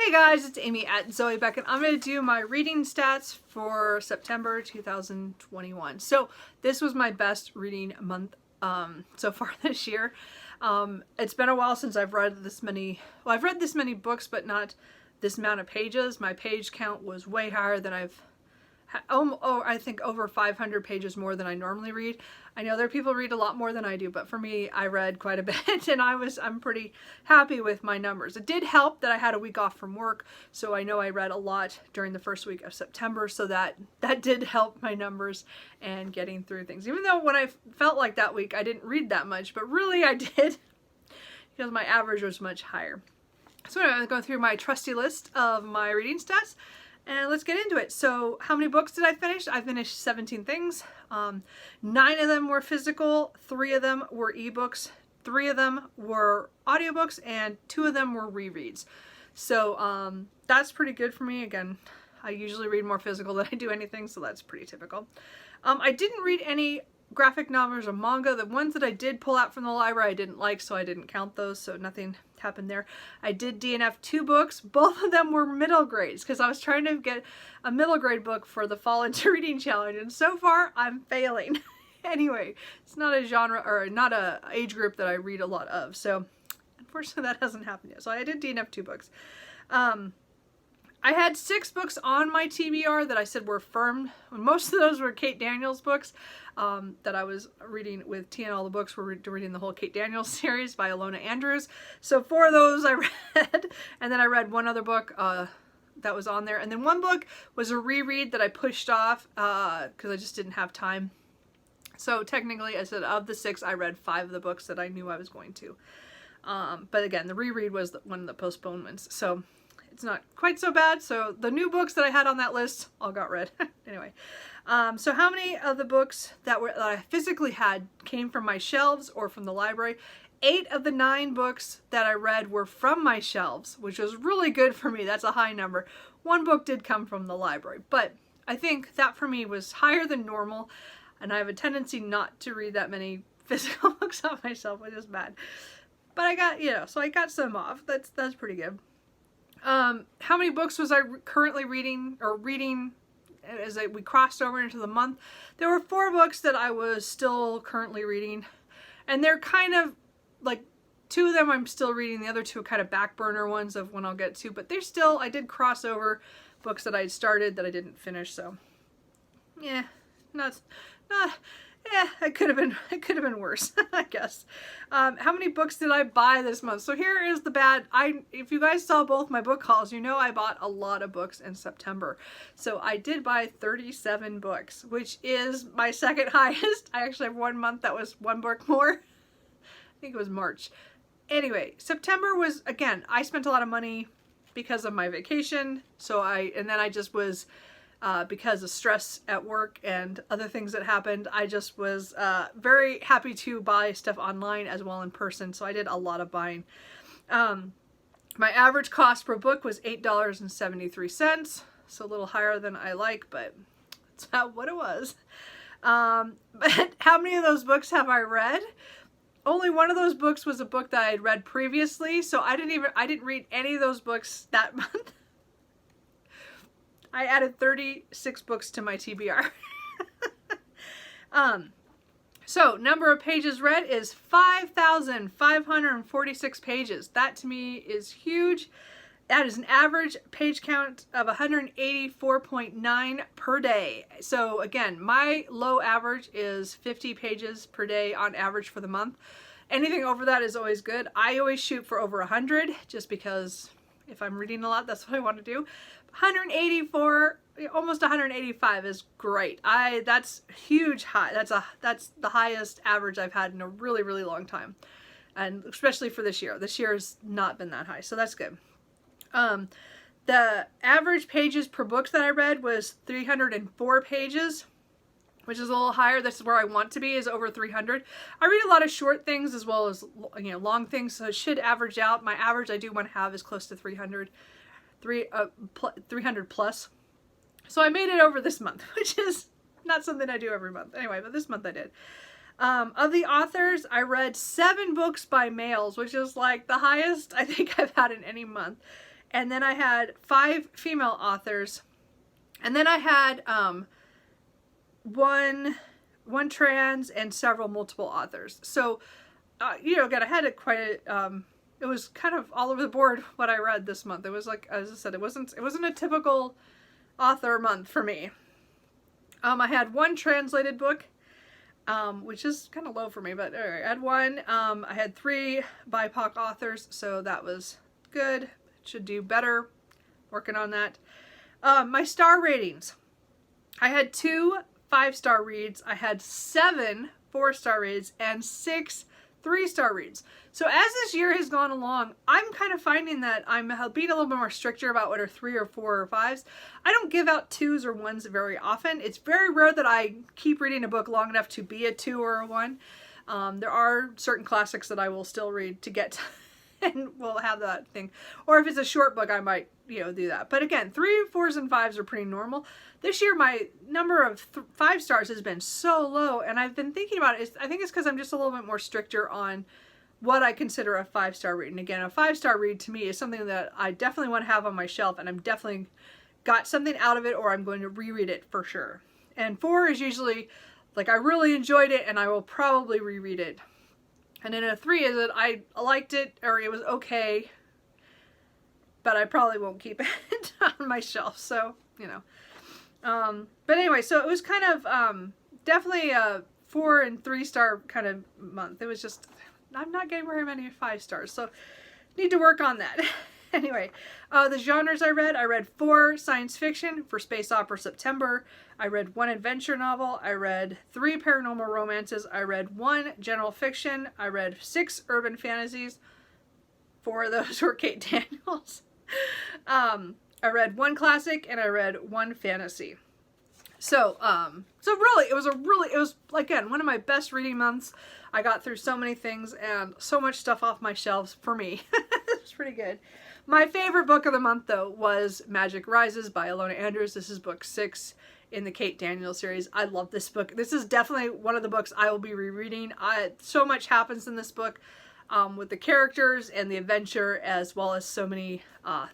Hey guys, it's Amy at Zoe Beck, and I'm going to do my reading stats for September 2021. So this was my best reading month so far this year. It's been a while since I've read this many, well, I've read this many books, but not this amount of pages. My page count was way higher than I think over 500 pages more than I normally read. I know there are people who read a lot more than I do, but for me, I read quite a bit, and I'm pretty happy with my numbers. It did help that I had a week off from work, so I know I read a lot during the first week of September, so that did help my numbers and getting through things. Even though when I felt like that week, I didn't read that much, but really I did, because my average was much higher. So anyway, I'm going to go through my trusty list of my reading stats. And let's get into it. So how many books did I finish? I finished 17 things. 9 of them were physical, 3 of them were ebooks, 3 of them were audiobooks, and 2 of them were rereads. So that's pretty good for me. Again, I usually read more physical than I do anything, so that's pretty typical. I didn't read any graphic novels or manga. The ones that I did pull out from the library I didn't like, so I didn't count those, so nothing happened there. I did DNF 2 books. Both of them were middle grades because I was trying to get a middle grade book for the Fall Into Reading Challenge, and so far I'm failing. Anyway, it's not a genre or not a age group that I read a lot of, so unfortunately that hasn't happened yet. So I did DNF 2 books. I had 6 books on my TBR that I said were firm. Most of those were Kate Daniels books that I was reading with Tia, and all the books were reading the whole Kate Daniels series by Ilona Andrews. So 4 of those I read, and then I read one other book that was on there. And then one book was a reread that I pushed off because I just didn't have time. So technically, I said of the 6, I read 5 of the books that I knew I was going to. But again, the reread was one of the postponements. So it's not quite so bad. So the new books that I had on that list all got read. Anyway, so how many of the books that I physically had came from my shelves or from the library? 8 of the 9 books that I read were from my shelves, which was really good for me. That's a high number. 1 book did come from the library, but I think that for me was higher than normal, and I have a tendency not to read that many physical books on myself, which is bad. But I got, so I got some off. That's pretty good. How many books was I currently reading as we crossed over into the month? There were 4 books that I was still currently reading, and they're kind of like 2 of them I'm still reading. The other 2 are kind of back burner ones of when I'll get to, but they're still, I did cross over books that I started that I didn't finish. So yeah, it could have been worse, I guess. How many books did I buy this month? So here is the bad. If you guys saw both my book hauls, you know I bought a lot of books in September. So I did buy 37 books, which is my second highest. I actually have 1 month that was 1 book more. I think it was March. Anyway, September was, again, I spent a lot of money because of my vacation. And then I just was, because of stress at work and other things that happened, I just was very happy to buy stuff online as well in person. So I did a lot of buying. My average cost per book was $8.73. So a little higher than I like, but that's about what it was. But how many of those books have I read? Only one of those books was a book that I had read previously. So I didn't read any of those books that month. I added 36 books to my TBR. So number of pages read is 5,546 pages. That to me is huge. That is an average page count of 184.9 per day. So again, my low average is 50 pages per day on average for the month. Anything over that is always good. I always shoot for over 100 just because if I'm reading a lot, that's what I want to do. 184, almost 185 is great. That's huge high. That's the highest average I've had in a really, really long time. And especially for this year. This year has not been that high, so that's good. The average pages per book that I read was 304 pages, which is a little higher. This is where I want to be, is over 300. I read a lot of short things as well as long things, so it should average out. My average I do want to have is close to 300 plus. So I made it over this month, which is not something I do every month. Anyway, but this month I did. Of the authors, I read 7 books by males, which is like the highest I think I've had in any month. and then I had 5 female authors, and then I had one trans and several multiple authors. So, you know, again, I had quite a, it was kind of all over the board what I read this month. It was like, as I said, it wasn't a typical author month for me. I had 1 translated book, which is kind of low for me, but anyway, I had 1. I had 3 BIPOC authors, so that was good. Should do better. Working on that. My star ratings. I had 2 5-star reads. I had 7 4-star reads and 6 3-star reads. So as this year has gone along, I'm kind of finding that I'm being a little bit more stricter about what are 3 or 4 or 5s. I don't give out 2s or 1s very often. It's very rare that I keep reading a book long enough to be a 2 or a 1. There are certain classics that I will still read to get to and we'll have that thing. Or if it's a short book, I might, you know, do that. But again, 3, 4s, and 5s are pretty normal. This year, my number of 5 stars has been so low, and I've been thinking about it. I think it's because I'm just a little bit more stricter on what I consider a 5-star read. And again, a 5-star read to me is something that I definitely want to have on my shelf, and I'm definitely got something out of it, or I'm going to reread it for sure. And 4 is usually like I really enjoyed it, and I will probably reread it. And then a 3 is that I liked it, or it was okay, but I probably won't keep it on my shelf. So, you know. But anyway, so it was kind of definitely a 4 and 3-star kind of month. It was just, I'm not getting very many 5 stars, so need to work on that. Anyway, the genres I read 4 science fiction for Space Opera September. I read 1 adventure novel. I read 3 paranormal romances. I read 1 general fiction. I read 6 urban fantasies. 4 of those were Kate Daniels. I read 1 classic and I read 1 fantasy. So really, it was again, one of my best reading months. I got through so many things and so much stuff off my shelves for me. It's pretty good. My favorite book of the month, though, was Magic Rises by Ilona Andrews. This is book 6 in the Kate Daniels series. I love this book. This is definitely one of the books I will be rereading. So much happens in this book with the characters and the adventure, as well as so many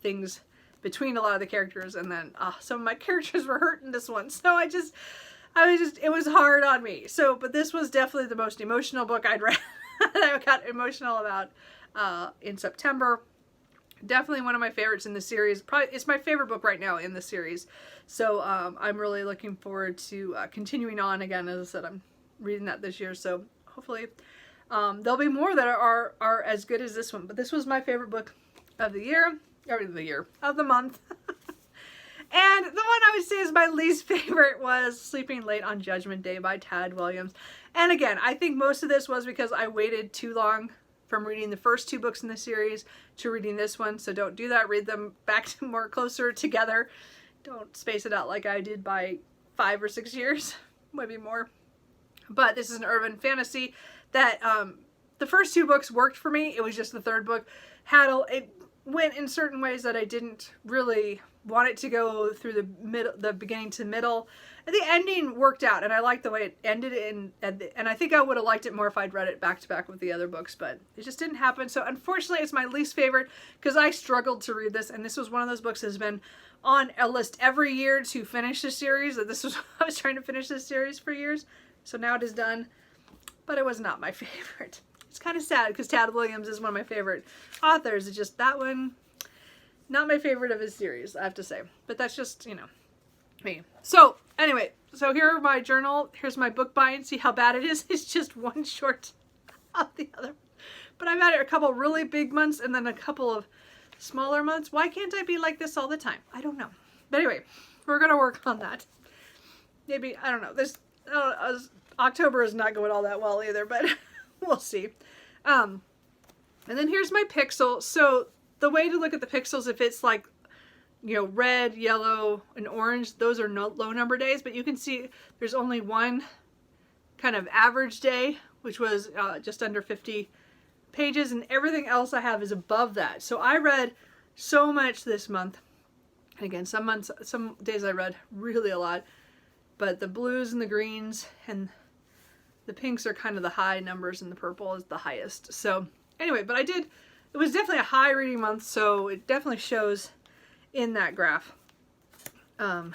things between a lot of the characters. And then some of my characters were hurt in this one. So it was hard on me. So, but this was definitely the most emotional book I'd read that I got emotional about in September. Definitely one of my favorites in the series. Probably it's my favorite book right now in the series. So I'm really looking forward to continuing on. Again, as I said, I'm reading that this year. So hopefully there'll be more that are as good as this one. But this was my favorite book of the year, of the month. And the one I would say is my least favorite was Sleeping Late on Judgment Day by Tad Williams. And again, I think most of this was because I waited too long from reading the first 2 books in the series to reading this one. So don't do that. Read them back to more closer together. Don't space it out like I did by 5 or 6 years, maybe more. But this is an urban fantasy that the first 2 books worked for me. It was just the 3rd book it went in certain ways that I didn't really want it to go through the beginning to middle. And the ending worked out, and I liked the way it ended, and I think I would have liked it more if I'd read it back to back with the other books, but it just didn't happen. So unfortunately, it's my least favorite because I struggled to read this, and this was one of those books that has been on a list every year to finish the series. I was trying to finish this series for years, so now it is done, but it was not my favorite. It's kind of sad because Tad Williams is one of my favorite authors. It's just that one, not my favorite of his series, I have to say. But that's just, you know, me. So anyway, so here are my journal. Here's my book buying. See how bad it is? It's just one short of the other. But I've had a couple really big months and then a couple of smaller months. Why can't I be like this all the time? I don't know. But anyway, we're going to work on that. Maybe, I don't know. October is not going all that well either, but we'll see. And then here's my pixel. So the way to look at the pixels, if it's like, you know, red, yellow, and orange, those are low number days, but you can see there's only one kind of average day, which was just under 50 pages, and everything else I have is above that. So I read so much this month. And again, some days I read really a lot, but the blues and the greens and the pinks are kind of the high numbers, and the purple is the highest. So anyway, but I did it was definitely a high reading month, so it definitely shows in that graph. And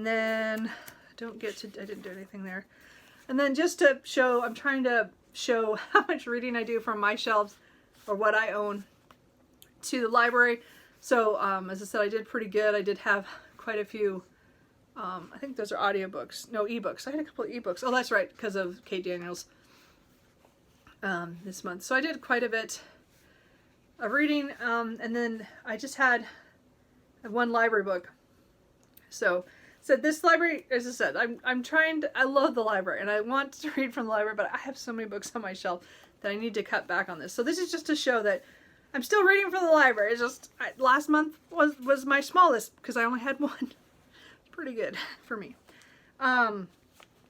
then, I didn't do anything there. And then just to show, I'm trying to show how much reading I do from my shelves, or what I own, to the library. So, as I said, I did pretty good. I did have quite a few, I think those are audiobooks. No, ebooks. I had a couple of ebooks. Oh, that's right, because of Kate Daniels this month. So I did quite a bit of reading, and then I just had one library book. So this library, as I said, I'm trying to, I love the library and I want to read from the library, but I have so many books on my shelf that I need to cut back on this. So this is just to show that I'm still reading from the library. It's just, last month was my smallest because I only had one. Pretty good for me. And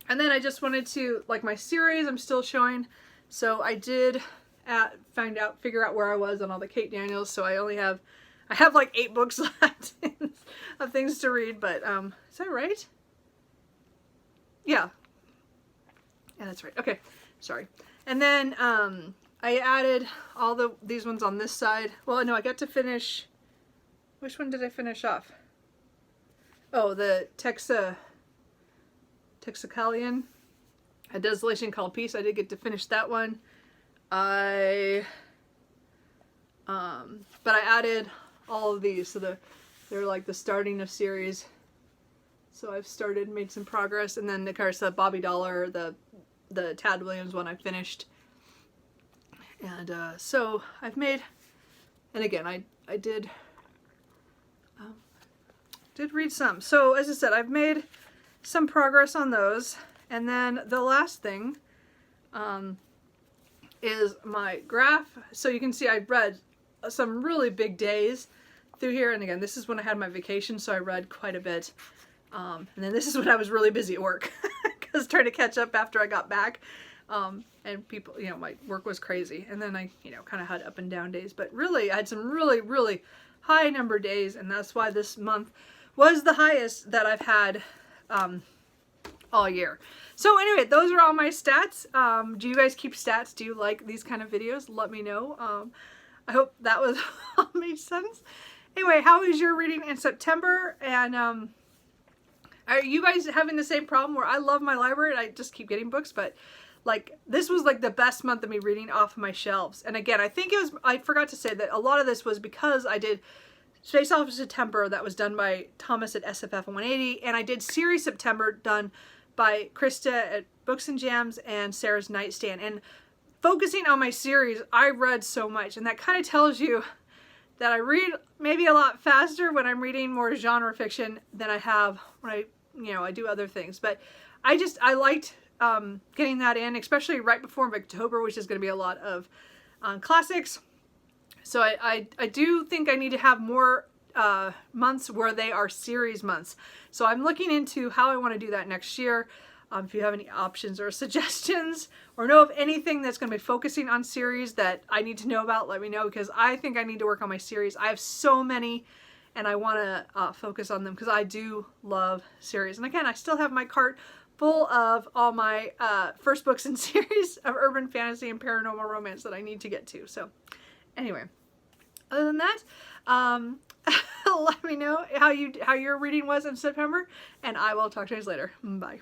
then I just wanted to, like my series, I'm still showing. So I did figure out where I was on all the Kate Daniels. So I have like 8 books left of things to read, but is that right? Yeah. Yeah, that's right. Okay, sorry. And then I added all these ones on this side. Well, no, I got to finish. Which one did I finish off? Oh, the Texacalian, A Desolation Called Peace. I did get to finish that one. But I added all of these, so they're like the starting of series. So I've made some progress, and then of course the Bobby Dollar, the Tad Williams one I finished, and so I've made, and again I did read some. So as I said, I've made some progress on those, and then the last thing is my graph. So you can see I've read some really big days through here, and again, this is when I had my vacation, so I read quite a bit. And then this is when I was really busy at work because trying to catch up after I got back. And people, my work was crazy. And then I, kind of had up and down days, but really I had some really, really high number days. And that's why this month was the highest that I've had, all year. So anyway, those are all my stats. Do you guys keep stats? Do you like these kind of videos? Let me know. I hope that all made sense. Anyway, how was your reading in September? And are you guys having the same problem where I love my library and I just keep getting books, but like this was like the best month of me reading off of my shelves. And again, I think I forgot to say that a lot of this was because I did Space Off of September, that was done by Thomas at SFF 180, and I did Series September done by Krista at Books and Jams and Sarah's Nightstand. And focusing on my series, I read so much, and that kind of tells you that I read maybe a lot faster when I'm reading more genre fiction than I have when I do other things. But I liked getting that in, especially right before October, which is going to be a lot of classics. So I do think I need to have more months where they are series months. So I'm looking into how I want to do that next year. If you have any options or suggestions or know of anything that's going to be focusing on series that I need to know about, let me know, because I think I need to work on my series. I have so many and I want to focus on them because I do love series. And again, I still have my cart full of all my first books in series of urban fantasy and paranormal romance that I need to get to. So anyway, other than that, let me know how your reading was in September, and I will talk to you guys later. Bye.